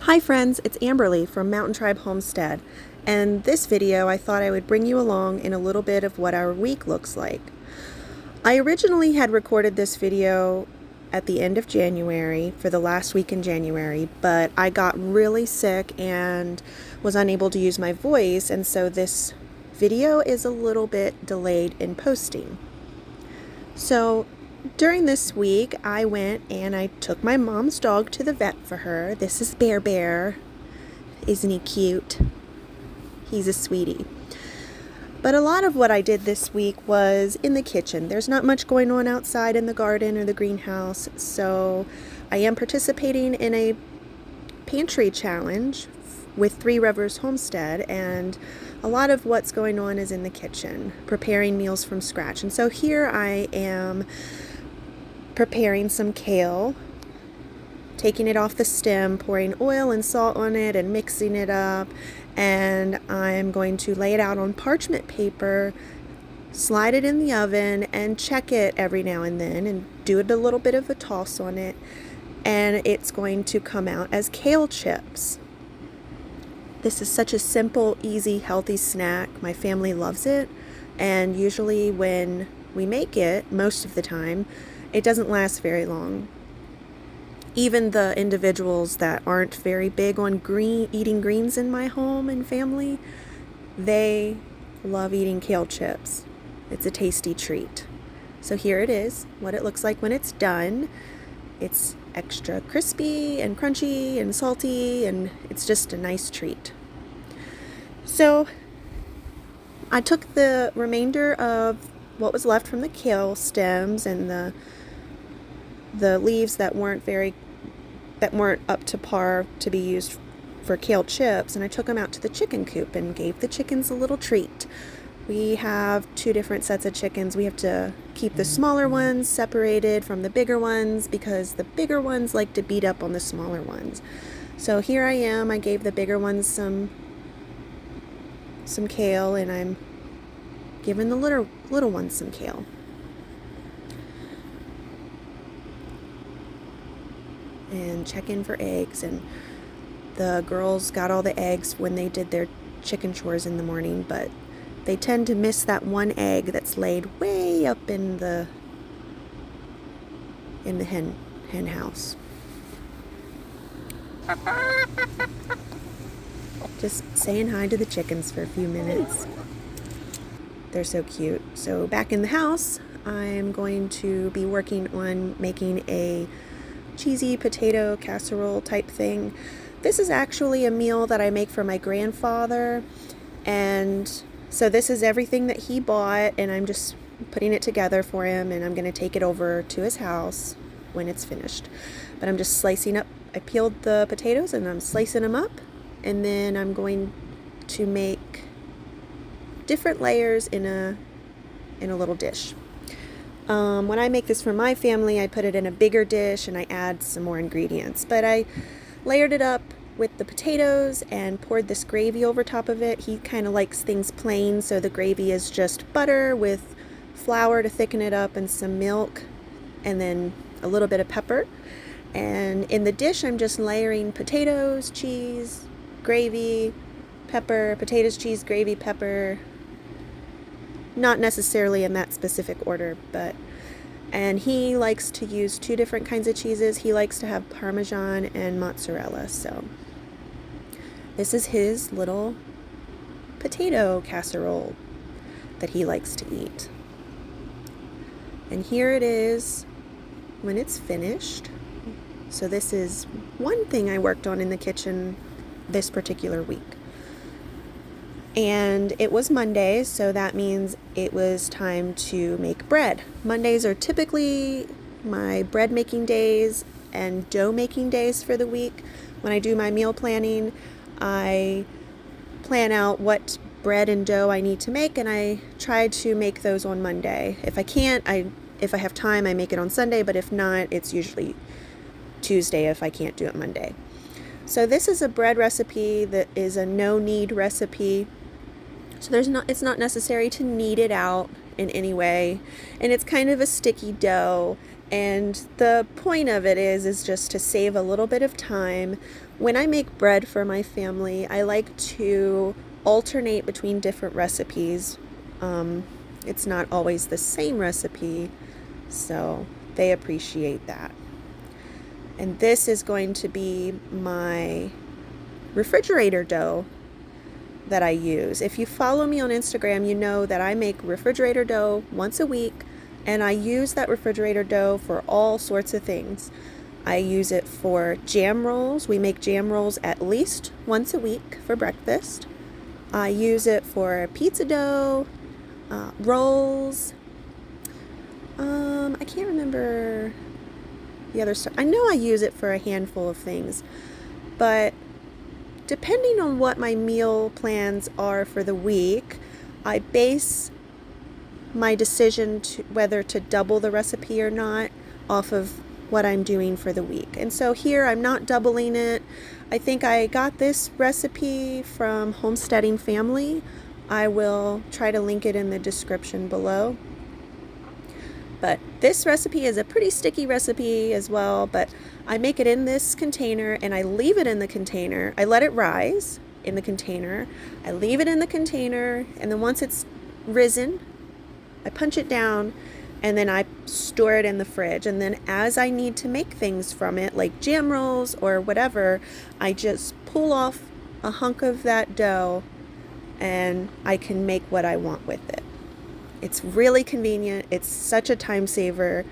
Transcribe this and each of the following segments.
Hi friends, it's Amberly from Mountain Tribe Homestead, and this video I thought I would bring you along in a little bit of what our week looks like. I originally had recorded this video at the end of January for the last week in January, but I got really sick and was unable to use my voice, and so this video is a little bit delayed in posting. So during this week, I went and I took my mom's dog to the vet for her. This is Bear Bear. Isn't he cute? He's a sweetie. But a lot of what I did this week was in the kitchen. There's not much going on outside in the garden or the greenhouse, so I am participating in a pantry challenge with Three Rivers Homestead, and a lot of what's going on is in the kitchen, preparing meals from scratch. And so here I am preparing some kale, taking it off the stem, pouring oil and salt on it and mixing it up, and I'm going to lay it out on parchment paper, slide it in the oven, and check it every now and then and do it a little bit of a toss on it, and it's going to come out as kale chips. This is such a simple, easy, healthy snack. My family loves it, and usually when we make it, most of the time, it doesn't last very long. Even the individuals that aren't very big on eating greens in my home and family, they love eating kale chips. It's a tasty treat. So here it is, what it looks like when it's done. It's extra crispy and crunchy and salty, and it's just a nice treat. So I took the remainder of what was left from the kale stems and the leaves that weren't up to par to be used for kale chips, and I took them out to the chicken coop and gave the chickens a little treat. We have two different sets of chickens. We have to keep the smaller ones separated from the bigger ones because the bigger ones like to beat up on the smaller ones. So here I am, I gave the bigger ones some kale, and I'm giving the little ones some kale. And check in for eggs, and the girls got all the eggs when they did their chicken chores in the morning, but they tend to miss that one egg that's laid way up in the hen house. Just saying hi to the chickens for a few minutes. They're so cute. So back in the house, I'm going to be working on making a cheesy potato casserole type thing. This is actually a meal that I make for my grandfather, and so this is everything that he bought, and I'm just putting it together for him, and I'm going to take it over to his house when it's finished. But I'm just slicing up, I peeled the potatoes and I'm slicing them up, and then I'm going to make different layers in a little dish. When I make this for my family, I put it in a bigger dish and I add some more ingredients. But I layered it up with the potatoes and poured this gravy over top of it. He kind of likes things plain, so the gravy is just butter with flour to thicken it up and some milk and then a little bit of pepper. And in the dish, I'm just layering potatoes, cheese, gravy, pepper, potatoes, cheese, gravy, pepper. Not necessarily in that specific order, and he likes to use two different kinds of cheeses. He likes to have Parmesan and mozzarella, so this is his little potato casserole that he likes to eat. And here it is when it's finished. So this is one thing I worked on in the kitchen this particular week. And it was Monday, so that means it was time to make bread. Mondays are typically my bread making days and dough making days for the week. When I do my meal planning, I plan out what bread and dough I need to make, and I try to make those on Monday. If I can't, if I have time, I make it on Sunday, but if not, it's usually Tuesday if I can't do it Monday. So this is a bread recipe that is a no-knead recipe. So it's not necessary to knead it out in any way, and it's kind of a sticky dough, and the point of it is just to save a little bit of time When I make bread for my family, I like to alternate between different recipes. It's not always the same recipe, so they appreciate that. And this is going to be my refrigerator dough that I use. If you follow me on Instagram, you know that I make refrigerator dough once a week, and I use that refrigerator dough for all sorts of things. I use it for jam rolls. We make jam rolls at least once a week for breakfast. I use it for pizza dough, rolls. I can't remember the other stuff. I know I use it for a handful of things, but depending on what my meal plans are for the week, I base my decision to whether to double the recipe or not off of what I'm doing for the week. And so here I'm not doubling it. I think I got this recipe from Homesteading Family. I will try to link it in the description below. But this recipe is a pretty sticky recipe as well, but I make it in this container and I leave it in the container. I let it rise in the container. I leave it in the container, and then once it's risen, I punch it down and then I store it in the fridge. And then as I need to make things from it, like jam rolls or whatever, I just pull off a hunk of that dough and I can make what I want with it. It's really convenient. It's such a time saver.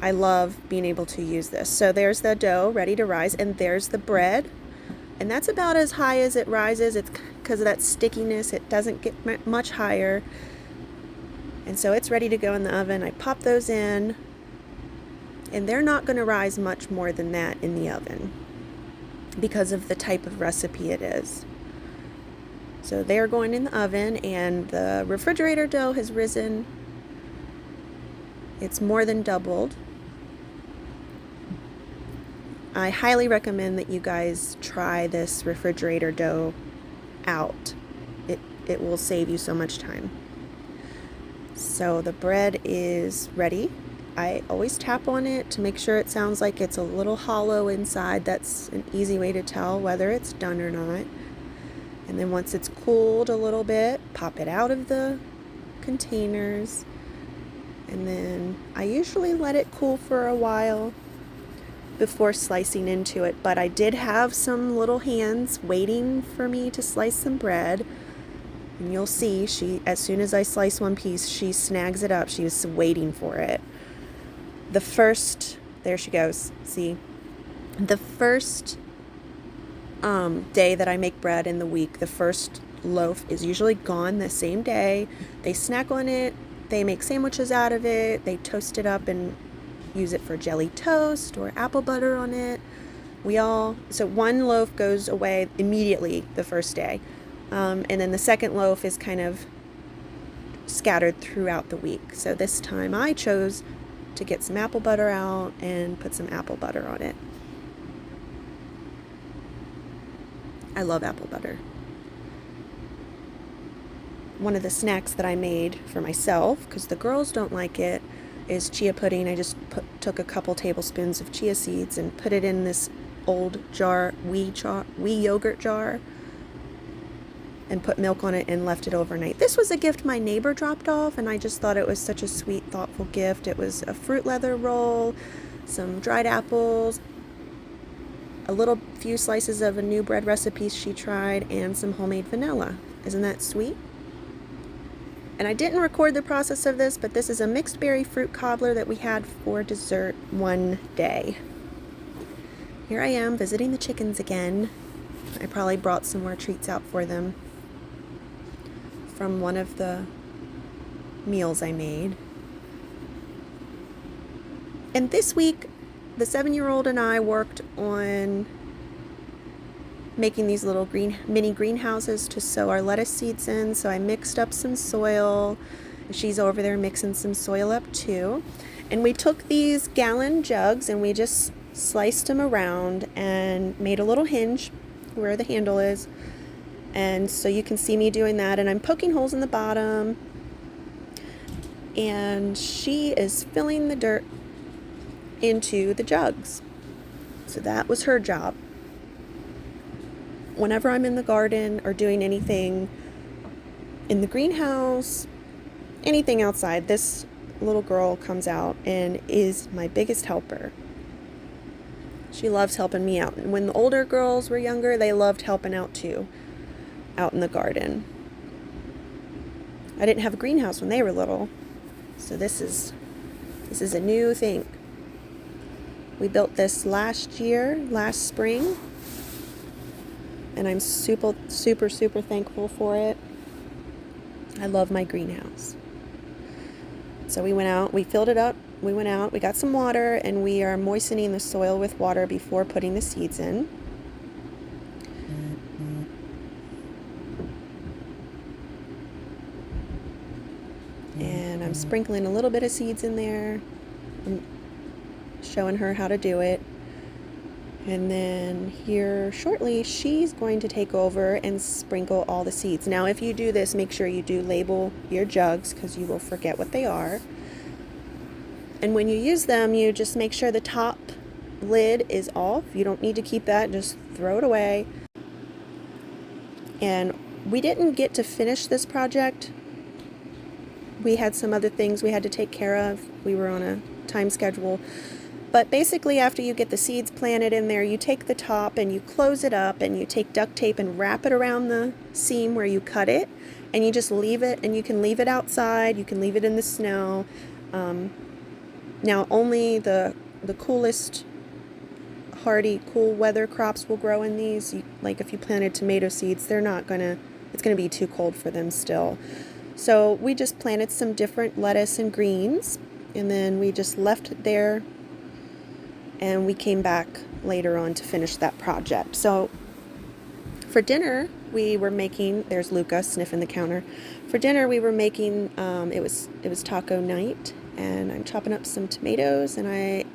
I love being able to use this. So there's the dough ready to rise, and there's the bread. And that's about as high as it rises. It's because of that stickiness. It doesn't get much higher. And so it's ready to go in the oven. I pop those in, and they're not going to rise much more than that in the oven because of the type of recipe it is. So they're going in the oven, and the refrigerator dough has risen. It's more than doubled. I highly recommend that you guys try this refrigerator dough out. It will save you so much time. So the bread is ready. I always tap on it to make sure it sounds like it's a little hollow inside. That's an easy way to tell whether it's done or not. And then once it's cooled a little bit, pop it out of the containers. And then I usually let it cool for a while before slicing into it. But I did have some little hands waiting for me to slice some bread. And you'll see, as soon as I slice one piece, she snags it up. She was waiting for it. There she goes. See, the first day that I make bread in the week, the first loaf is usually gone the same day. They snack on it, they make sandwiches out of it, they toast it up and use it for jelly toast or apple butter on it. So one loaf goes away immediately the first day, and then the second loaf is kind of scattered throughout the week. So this time I chose to get some apple butter out and put some apple butter on it. I love apple butter. One of the snacks that I made for myself, because the girls don't like it, is chia pudding. I just took a couple tablespoons of chia seeds and put it in this old jar, wee yogurt jar, and put milk on it and left it overnight. This was a gift my neighbor dropped off, and I just thought it was such a sweet, thoughtful gift. It was a fruit leather roll, some dried apples, a few slices of a new bread recipe she tried, and some homemade vanilla. Isn't that sweet? And I didn't record the process of this, but this is a mixed berry fruit cobbler that we had for dessert one day. Here I am visiting the chickens again. I probably brought some more treats out for them from one of the meals I made. And this week, the 7-year-old and I worked on making these little mini greenhouses to sow our lettuce seeds in. So I mixed up some soil. She's over there mixing some soil up too. And we took these gallon jugs and we just sliced them around and made a little hinge where the handle is. And so you can see me doing that. And I'm poking holes in the bottom. And she is filling the dirt into the jugs. So that was her job. Whenever I'm in the garden or doing anything in the greenhouse, anything outside, this little girl comes out and is my biggest helper. She loves helping me out. And when the older girls were younger, they loved helping out too, out in the garden. I didn't have a greenhouse when they were little, so this is a new thing. We built this last spring, and I'm super thankful for it. I love my greenhouse. So we went out, we filled it up, we went out, we got some water, and we are moistening the soil with water before putting the seeds in. And I'm sprinkling a little bit of seeds in there. I'm showing her how to do it. And then here shortly, she's going to take over and sprinkle all the seeds. Now, if you do this, make sure you do label your jugs because you will forget what they are. And when you use them, you just make sure the top lid is off. You don't need to keep that, just throw it away. And we didn't get to finish this project. We had some other things we had to take care of. We were on a time schedule. But basically, after you get the seeds planted in there, you take the top and you close it up, and you take duct tape and wrap it around the seam where you cut it, and you just leave it, and you can leave it outside, you can leave it in the snow. Now, only the coolest, hardy, cool weather crops will grow in these. Like if you planted tomato seeds, it's gonna be too cold for them still. So we just planted some different lettuce and greens, and then we just left it there. And we came back later on to finish that project. So for dinner, we were making, there's Luca sniffing the counter. For dinner, we were making, it was taco night, and I'm chopping up some tomatoes, and I'm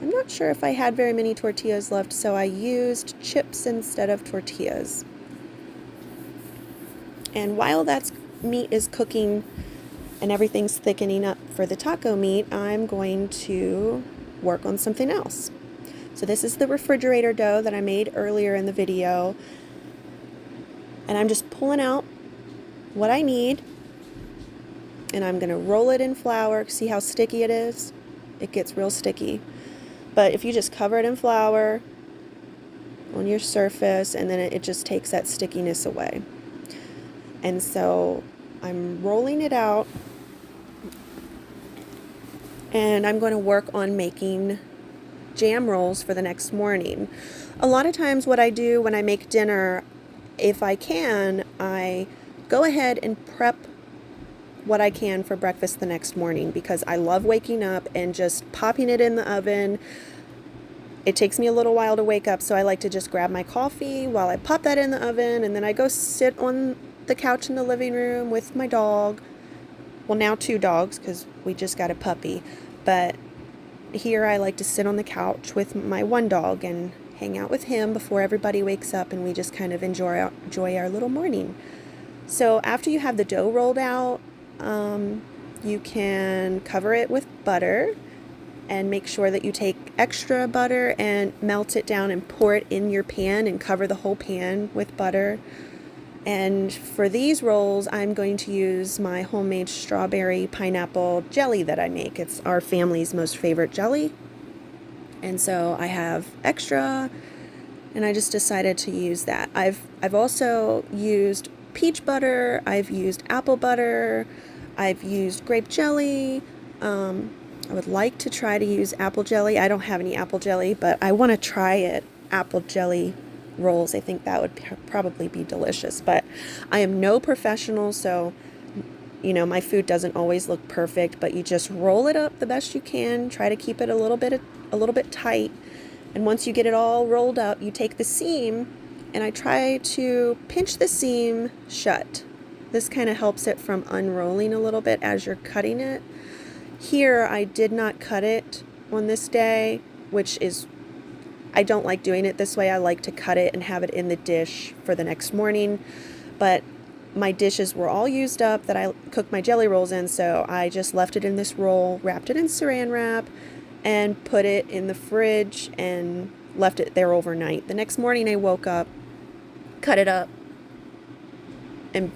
not sure if I had very many tortillas left, so I used chips instead of tortillas. And while that meat is cooking, and everything's thickening up for the taco meat, I'm going to work on something else. So this is the refrigerator dough that I made earlier in the video. And I'm just pulling out what I need. And I'm going to roll it in flour. See how sticky it is? It gets real sticky. But if you just cover it in flour on your surface, and then it just takes that stickiness away. And so I'm rolling it out. And I'm going to work on making jam rolls for the next morning. A lot of times what I do when I make dinner, if I can, I go ahead and prep what I can for breakfast the next morning, because I love waking up and just popping it in the oven. It takes me a little while to wake up, so I like to just grab my coffee while I pop that in the oven, and then I go sit on the couch in the living room with my dog. Well, now 2 dogs, because we just got a puppy. But here I like to sit on the couch with my one dog and hang out with him before everybody wakes up, and we just kind of enjoy our little morning. So after you have the dough rolled out, you can cover it with butter, and make sure that you take extra butter and melt it down and pour it in your pan and cover the whole pan with butter. And for these rolls, I'm going to use my homemade strawberry pineapple jelly that I make. It's our family's most favorite jelly. And so I have extra, and I just decided to use that. I've also used peach butter, I've used apple butter, I've used grape jelly. I would like to try to use apple jelly. I don't have any apple jelly, but I want to try it. Apple jelly rolls. I think that would probably be delicious, but I am no professional, so my food doesn't always look perfect, but you just roll it up the best you can, try to keep it a little bit tight, and once you get it all rolled up, you take the seam, and I try to pinch the seam shut. This kind of helps it from unrolling a little bit as you're cutting it. Here I did not cut it on this day, which is, I don't like doing it this way. I like to cut it and have it in the dish for the next morning. But my dishes were all used up that I cooked my jelly rolls in, so I just left it in this roll, wrapped it in saran wrap, and put it in the fridge and left it there overnight. The next morning I woke up, cut it up, and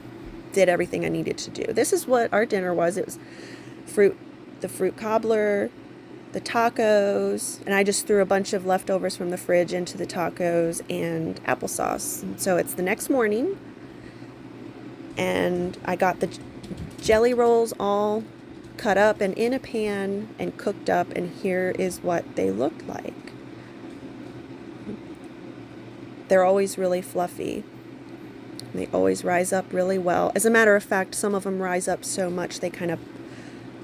did everything I needed to do. This is what our dinner was. It was the fruit cobbler, the tacos, and I just threw a bunch of leftovers from the fridge into the tacos and applesauce. And so it's the next morning, and I got the jelly rolls all cut up and in a pan and cooked up, and here is what they looked like. They're always really fluffy. They always rise up really well. As a matter of fact, some of them rise up so much they kind of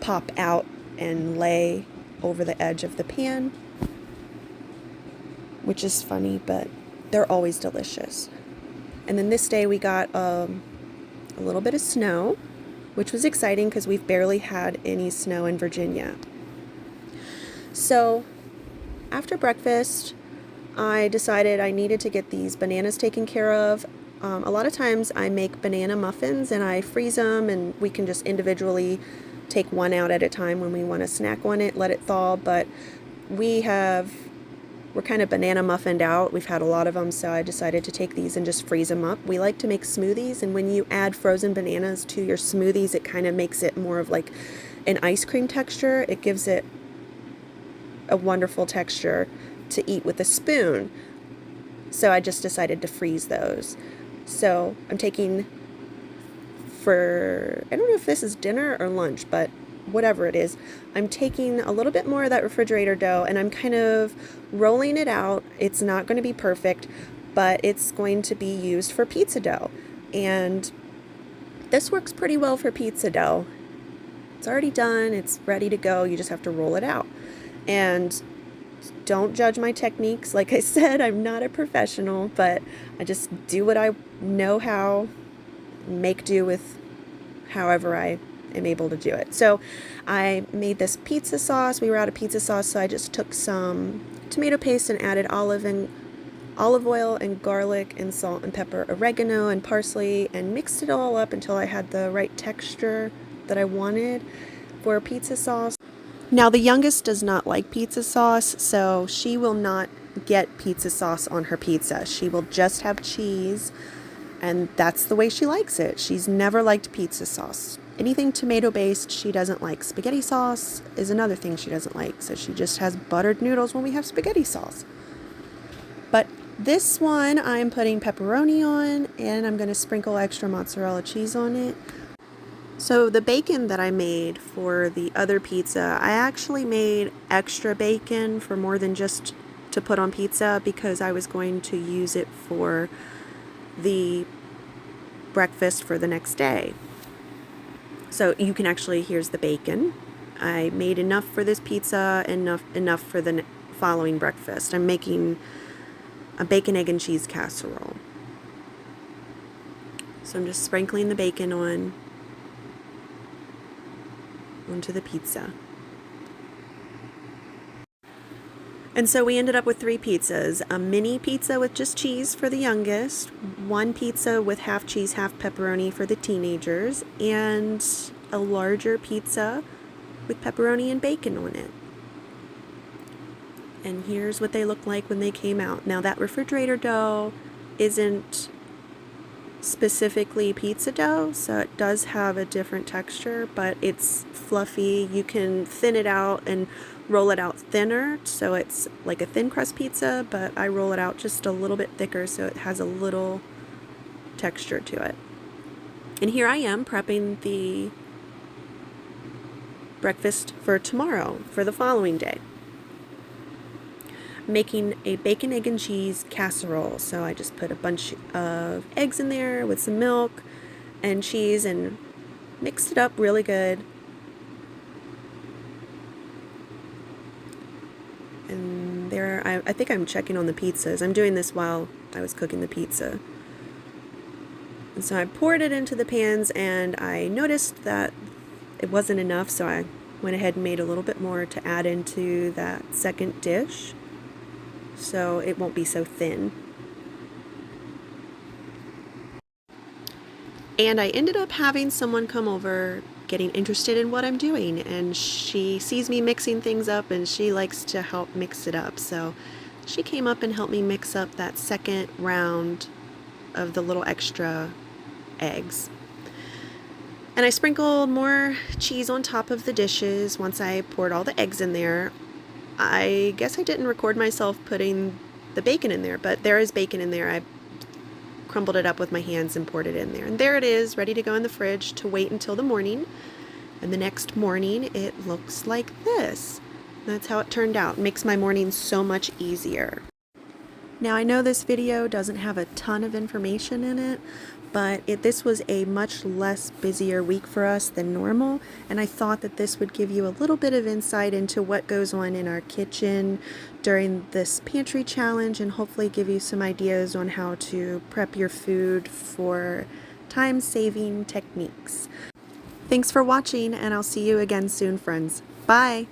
pop out and lay over the edge of the pan, which is funny, but they're always delicious. And then this day we got a little bit of snow, which was exciting because we've barely had any snow in Virginia. So after breakfast, I decided I needed to get these bananas taken care of. A lot of times I make banana muffins and I freeze them, and we can just individually take one out at a time when we want to snack on it, let it thaw. But we're kind of banana muffined out. We've had a lot of them, so I decided to take these and just freeze them up. We like to make smoothies, and when you add frozen bananas to your smoothies, it kind of makes it more of like an ice cream texture. It gives it a wonderful texture to eat with a spoon. So I just decided to freeze those. So I'm taking, I don't know if this is dinner or lunch, but whatever it is, I'm taking a little bit more of that refrigerator dough and I'm kind of rolling it out. It's not going to be perfect, but it's going to be used for pizza dough. And this works pretty well for pizza dough. It's already done. It's ready to go. You just have to roll it out. And don't judge my techniques. Like I said, I'm not a professional, but I just do what I know how, make do with however I am able to do it. So I made this pizza sauce. We were out of pizza sauce, so I just took some tomato paste and added olive oil and garlic and salt and pepper, oregano and parsley, and mixed it all up until I had the right texture that I wanted for pizza sauce. Now, the youngest does not like pizza sauce, so she will not get pizza sauce on her pizza. She will just have cheese, and that's the way she likes it. She's never liked pizza sauce. Anything tomato-based she doesn't like. Spaghetti sauce is another thing she doesn't like, so she just has buttered noodles when we have spaghetti sauce. But this one I'm putting pepperoni on, and I'm going to sprinkle extra mozzarella cheese on it. So the bacon that I made for the other pizza, I actually made extra bacon for more than just to put on pizza because I was going to use it for the breakfast for the next day. So you can actually, here's the bacon. I made enough for this pizza, enough for the following breakfast. I'm making a bacon, egg, and cheese casserole. So I'm just sprinkling the bacon onto the pizza. And so we ended up with 3 pizzas. A mini pizza with just cheese for the youngest, one pizza with half cheese, half pepperoni for the teenagers, and a larger pizza with pepperoni and bacon on it. And here's what they look like when they came out. Now that refrigerator dough isn't specifically pizza dough, so it does have a different texture, but it's fluffy. You can thin it out and roll it out thinner, so it's like a thin crust pizza, but I roll it out just a little bit thicker so it has a little texture to it. And here I am prepping the breakfast for tomorrow, for the following day. Making a bacon, egg, and cheese casserole. So I just put a bunch of eggs in there with some milk and cheese and mixed it up really good. And there, I think I'm checking on the pizzas. I'm doing this while I was cooking the pizza. And so I poured it into the pans and I noticed that it wasn't enough, so I went ahead and made a little bit more to add into that second dish, so it won't be so thin. And I ended up having someone come over, getting interested in what I'm doing, and she sees me mixing things up and she likes to help mix it up. So she came up and helped me mix up that second round of the little extra eggs. And I sprinkled more cheese on top of the dishes once I poured all the eggs in there. I guess I didn't record myself putting the bacon in there, but there is bacon in there. I crumbled it up with my hands and poured it in there. And there it is, ready to go in the fridge to wait until the morning. And the next morning it looks like this. That's how it turned out. It makes my morning so much easier. Now I know this video doesn't have a ton of information in it, but this was a much less busier week for us than normal, and I thought that this would give you a little bit of insight into what goes on in our kitchen during this pantry challenge, and hopefully give you some ideas on how to prep your food for time-saving techniques. Thanks for watching, and I'll see you again soon, friends. Bye!